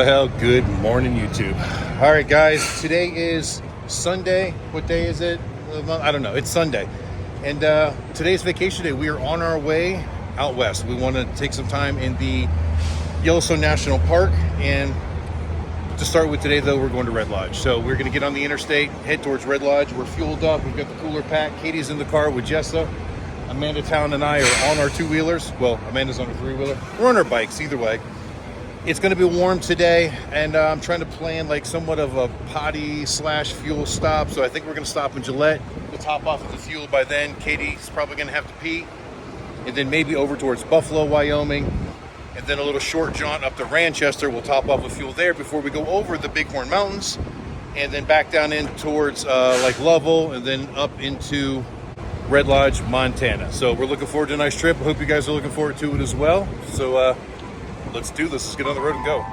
Well, good morning, YouTube. All right, guys, today is Sunday. What day is it? I don't know. It's Sunday. And today's vacation day. We are on our way out west. We want to take some time in the Yellowstone National Park. And to start with today, though, we're going to Red Lodge. So we're going to get on the interstate, head towards Red Lodge. We're fueled up. We've got the cooler pack. Katie's in the car with Jess. Amanda, Talon, and I are on our two-wheelers. Well, Amanda's on her three-wheeler. We're on our bikes, either way. It's going to be warm today, and I'm trying to plan like somewhat of a potty / fuel stop. So I think we're going to stop in Gillette to top off of the fuel. By then, Katie's probably going to have to pee. And then maybe over towards Lovell, Wyoming. And then a little short jaunt up to Ranchester. We'll top off with fuel there before we go over the Big Horn Mountains. And then back down in towards like Lovell, and then up into Red Lodge, Montana. So we're looking forward to a nice trip. I hope you guys are looking forward to it as well. So let's do this. Let's get on the road and go.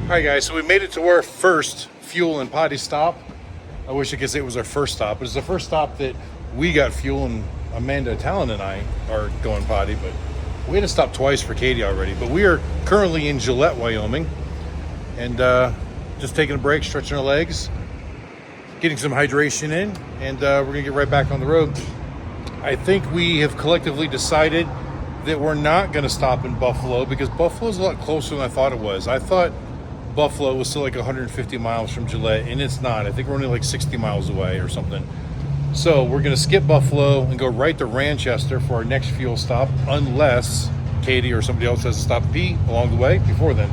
All right, guys, so we made it to our first fuel and potty stop. I wish I could say it was our first stop, but it's the first stop that we got fuel, and Amanda, Talon, and I are going potty, but we had to stop twice for Katie already. But we are currently in Gillette, Wyoming, and just taking a break, stretching our legs, getting some hydration in, and we're gonna get right back on the road. I think we have collectively decided that we're not gonna stop in Buffalo, because Buffalo is a lot closer than I thought it was. I thought Buffalo was still like 150 miles from Gillette, and it's not. I think we're only like 60 miles away or something. So we're going to skip Buffalo and go right to Ranchester for our next fuel stop, unless Katie or somebody else has to stop and pee along the way before then.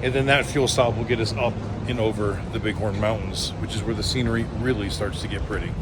And then that fuel stop will get us up and over the Big Horn Mountains, which is where the scenery really starts to get pretty.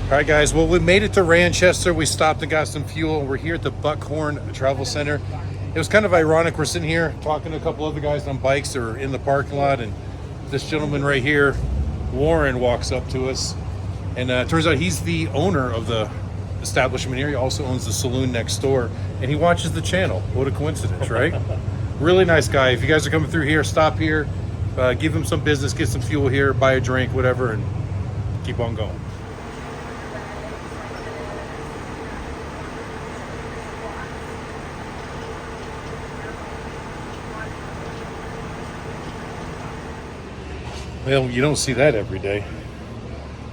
All right, guys. Well, we made it to Ranchester. We stopped and got some fuel. We're here at the Buckhorn Travel Center. It was kind of ironic. We're sitting here talking to a couple other guys on bikes that are in the parking lot, and this gentleman right here, Warren, walks up to us, and turns out he's the owner of the establishment here. He also owns the saloon next door, and he watches the channel. What a coincidence, right? Really nice guy. If you guys are coming through here, stop here, give him some business, get some fuel here, buy a drink, whatever, and keep on going. Well, you don't see that every day.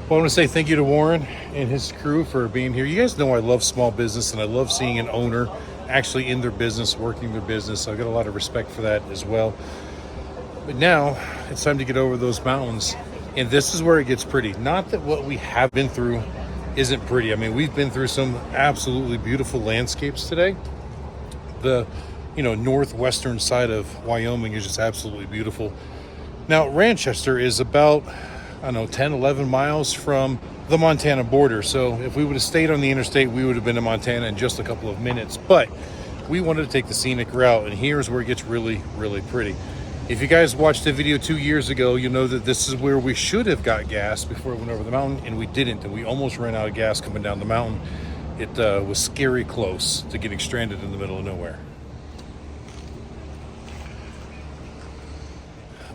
Well, I want to say thank you to Warren and his crew for being here. You guys know I love small business, and I love seeing an owner actually in their business, working their business. So I've got a lot of respect for that as well. But now it's time to get over those mountains, and this is where it gets pretty. Not that what we have been through isn't pretty. I mean, we've been through some absolutely beautiful landscapes today. The, northwestern side of Wyoming is just absolutely beautiful. Now, Ranchester is about, 10, 11 miles from the Montana border. So if we would have stayed on the interstate, we would have been in Montana in just a couple of minutes. But we wanted to take the scenic route, and here's where it gets really, really pretty. If you guys watched the video 2 years ago, you know that this is where we should have got gas before we went over the mountain, and we didn't. And we almost ran out of gas coming down the mountain. It was scary close to getting stranded in the middle of nowhere.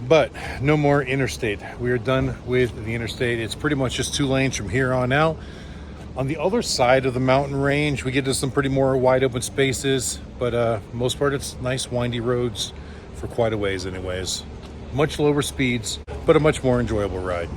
But no more interstate. We are done with the interstate. It's pretty much just 2 lanes from here on out. On the other side of the mountain range, we get to some pretty more wide open spaces, but most part it's nice windy roads for quite a ways anyways. Much lower speeds, but a much more enjoyable ride.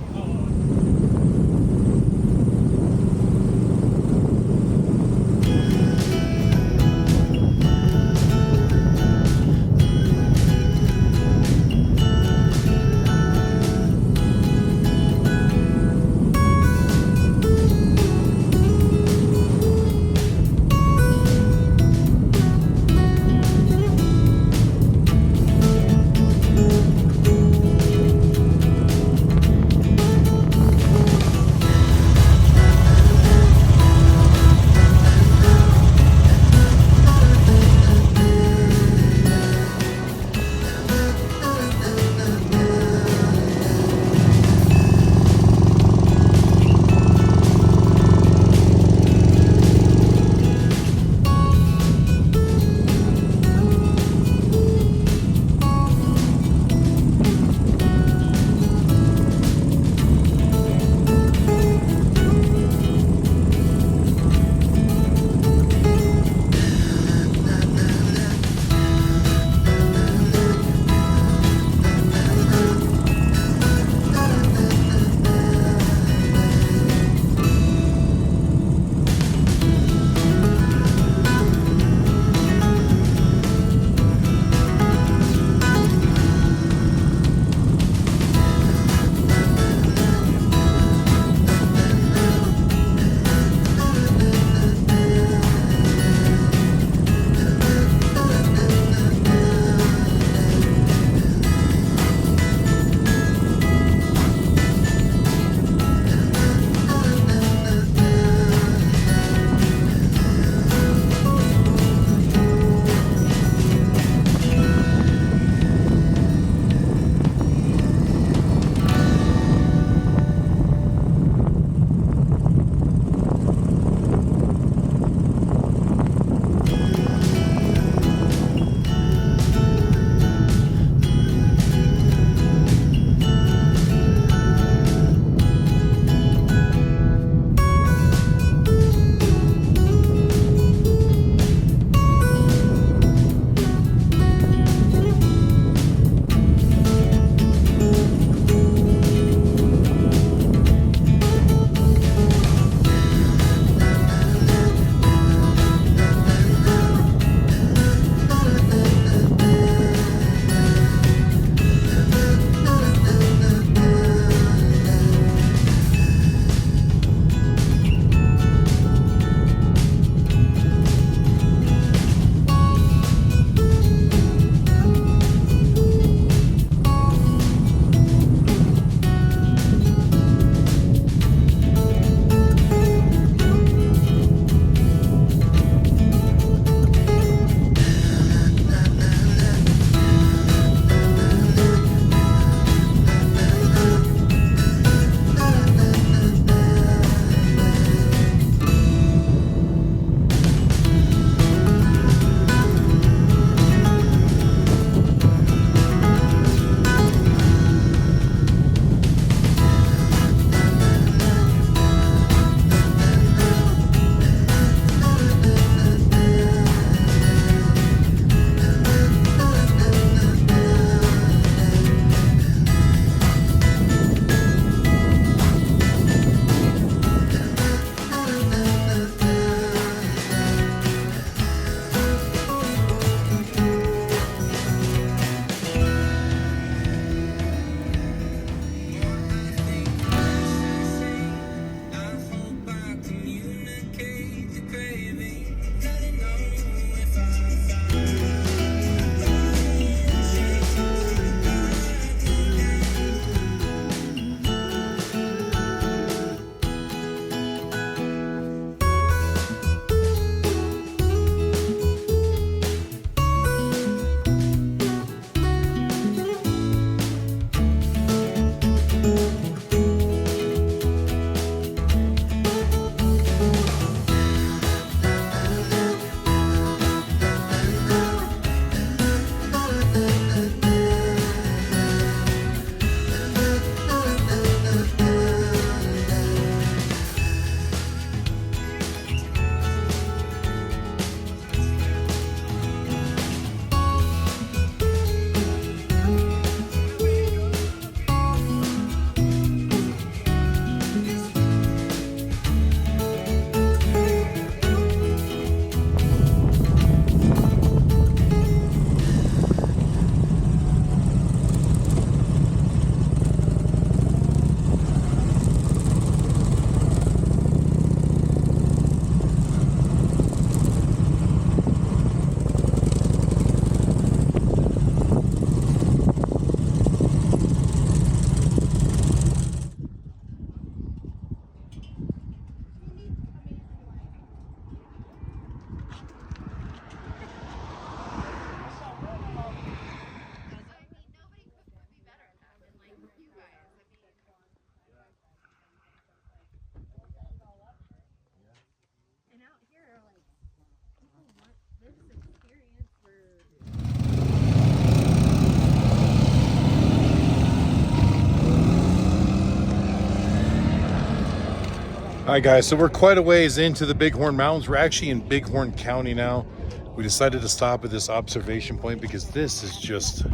All right, guys, so we're quite a ways into the Bighorn Mountains. We're actually in Bighorn County now. We decided to stop at this observation point because this is just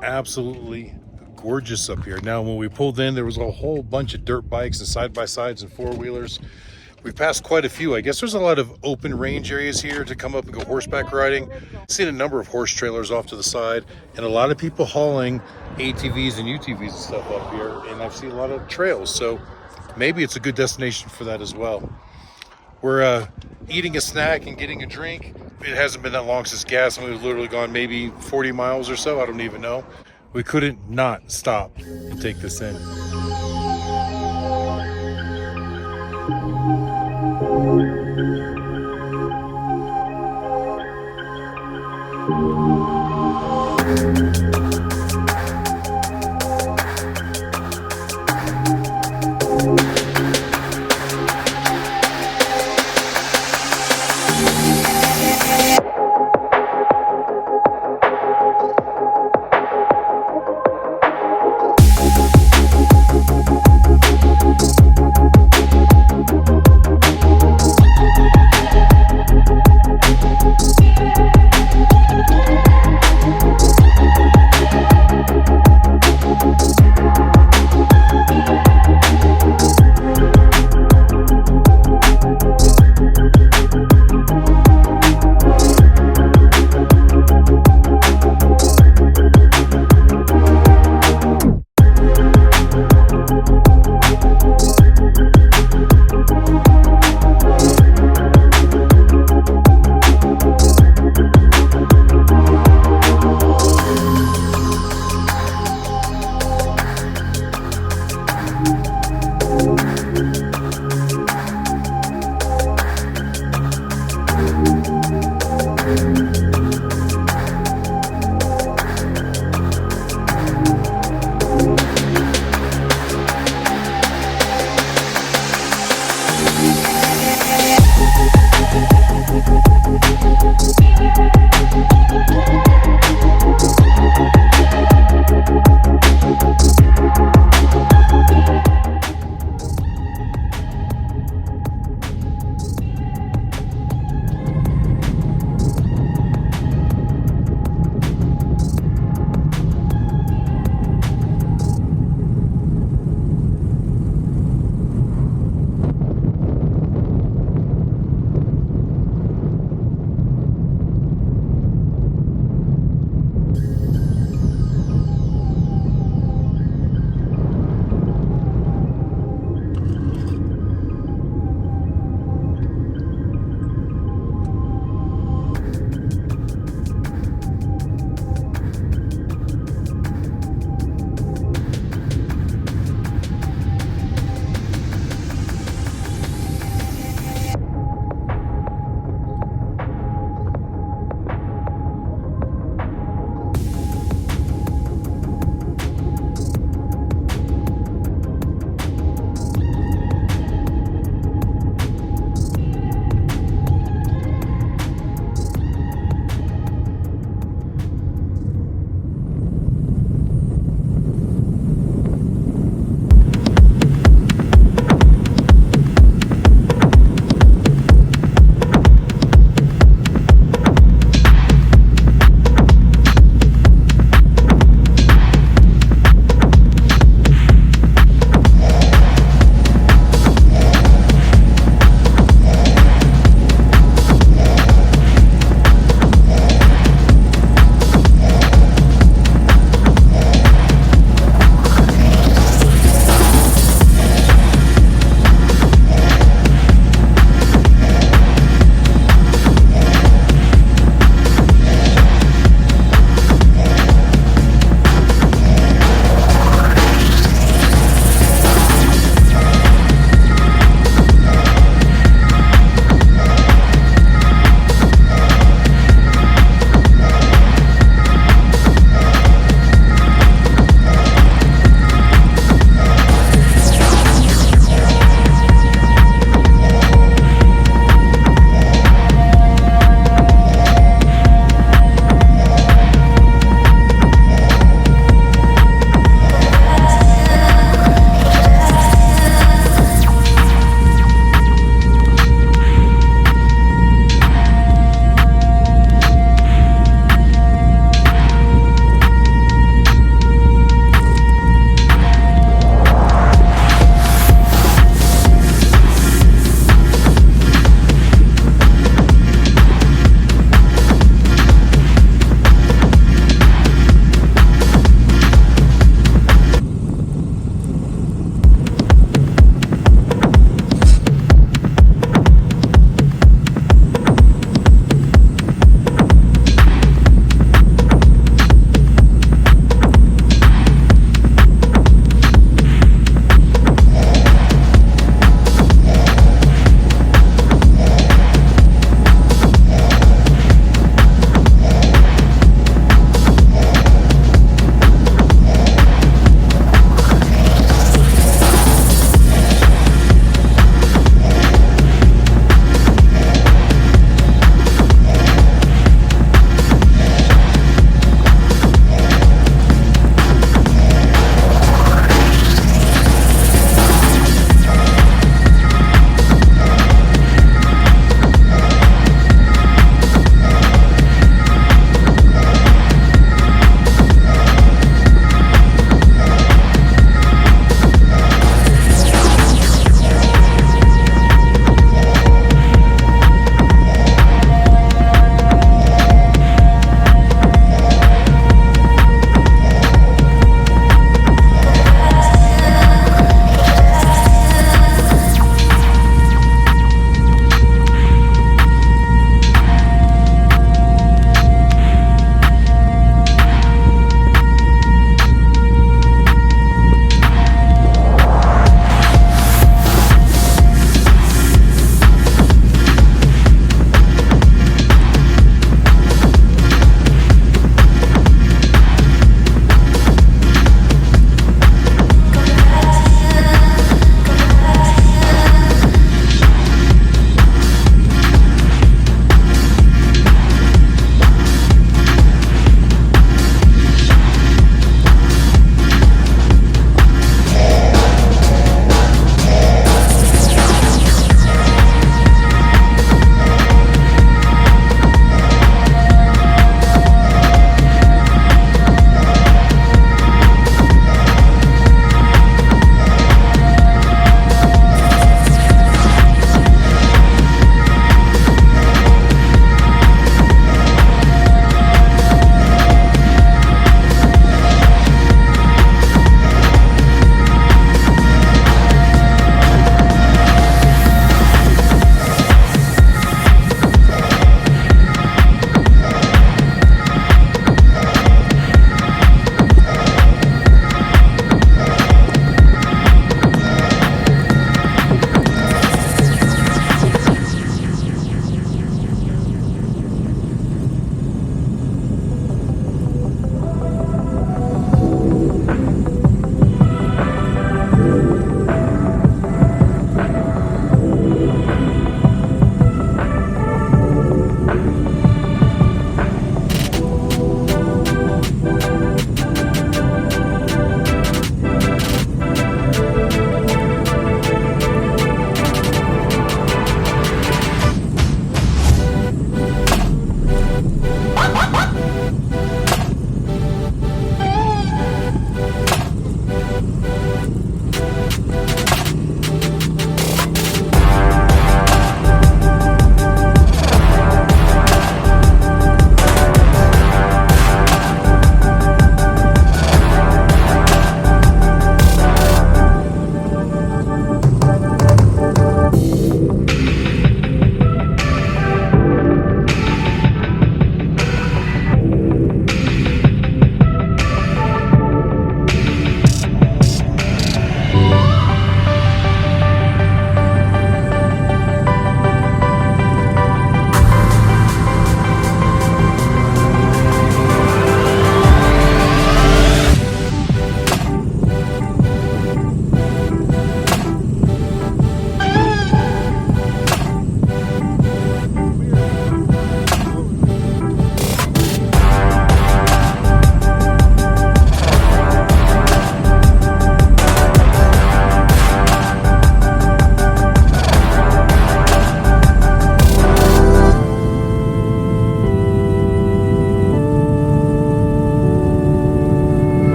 absolutely gorgeous up here. Now, when we pulled in, there was a whole bunch of dirt bikes and side-by-sides and four-wheelers. We've passed quite a few. I guess there's a lot of open range areas here to come up and go horseback riding. Seen a number of horse trailers off to the side and a lot of people hauling ATVs and UTVs and stuff up here. And I've seen a lot of trails. So maybe it's a good destination for that as well. We're eating a snack and getting a drink. It hasn't been that long since gas, and we've literally gone maybe 40 miles or so. I don't even know. We couldn't not stop and take this in.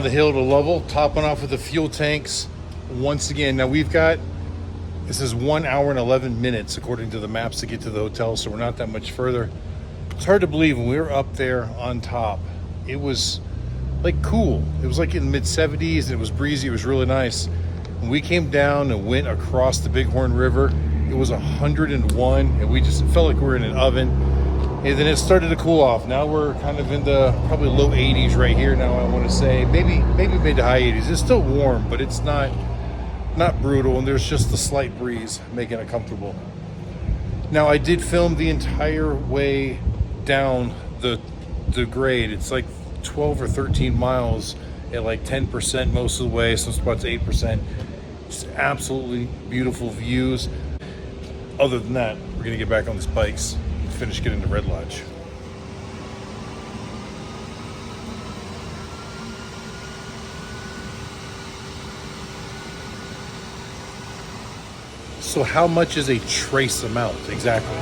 down the hill to Lovell, topping off with the fuel tanks once again. Now this is 1 hour and 11 minutes according to the maps to get to the hotel, so we're not that much further. It's hard to believe when we were up there on top, it was like cool. It was like in the mid 70s and it was breezy. It was really nice. When we came down and went across the Bighorn River, it was 101 and we just felt like we were in an oven. And then it started to cool off. Now we're kind of in the probably low 80s right here now, I want to say. Maybe mid to high 80s. It's still warm, but it's not brutal, and there's just a slight breeze making it comfortable. Now I did film the entire way down the grade. It's like 12 or 13 miles at like 10% most of the way, some spots 8%. Just absolutely beautiful views. Other than that, we're gonna get back on the bikes and finish getting to Red Lodge. So how much is a trace amount exactly?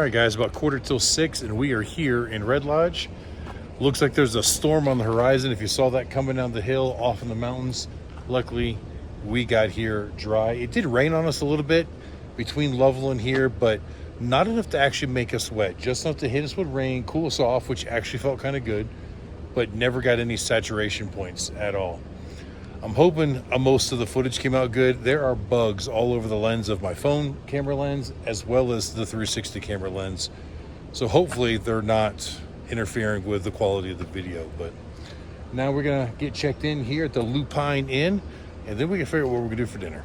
right, guys, about 5:45, and we are here in Red Lodge. Looks like there's a storm on the horizon. If you saw that coming down the hill off in the mountains, luckily we got here dry. It did rain on us a little bit between Lovell and here, but not enough to actually make us wet. Just enough to hit us with rain, cool us off, which actually felt kind of good, but never got any saturation points at all. I'm hoping most of the footage came out good. There are bugs all over the lens of my phone camera lens, as well as the 360 camera lens. So hopefully they're not interfering with the quality of the video. But now we're gonna get checked in here at the Lupine Inn, and then we can figure out what we're gonna do for dinner.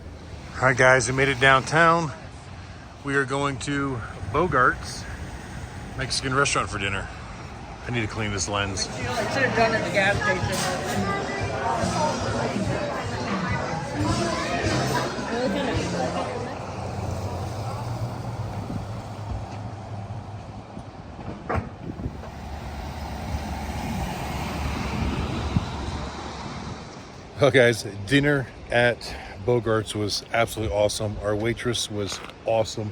All right, guys, we made it downtown. We are going to Bogart's Mexican restaurant for dinner. I need to clean this lens. I should have done it at the gas station. Well, guys, dinner at Bogart's was absolutely awesome. Our waitress was awesome.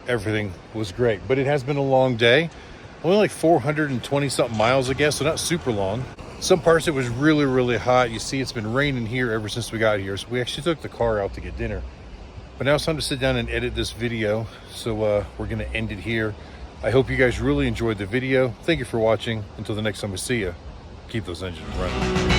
Everything was great, but it has been a long day. Only like 420 something miles, I guess, so not super long. Some parts it was really, really hot. You see, it's been raining here ever since we got here, so we actually took the car out to get dinner. But now it's time to sit down and edit this video, so we're gonna end it here. I hope you guys really enjoyed the video. Thank you for watching. Until the next time we see you, keep those engines running.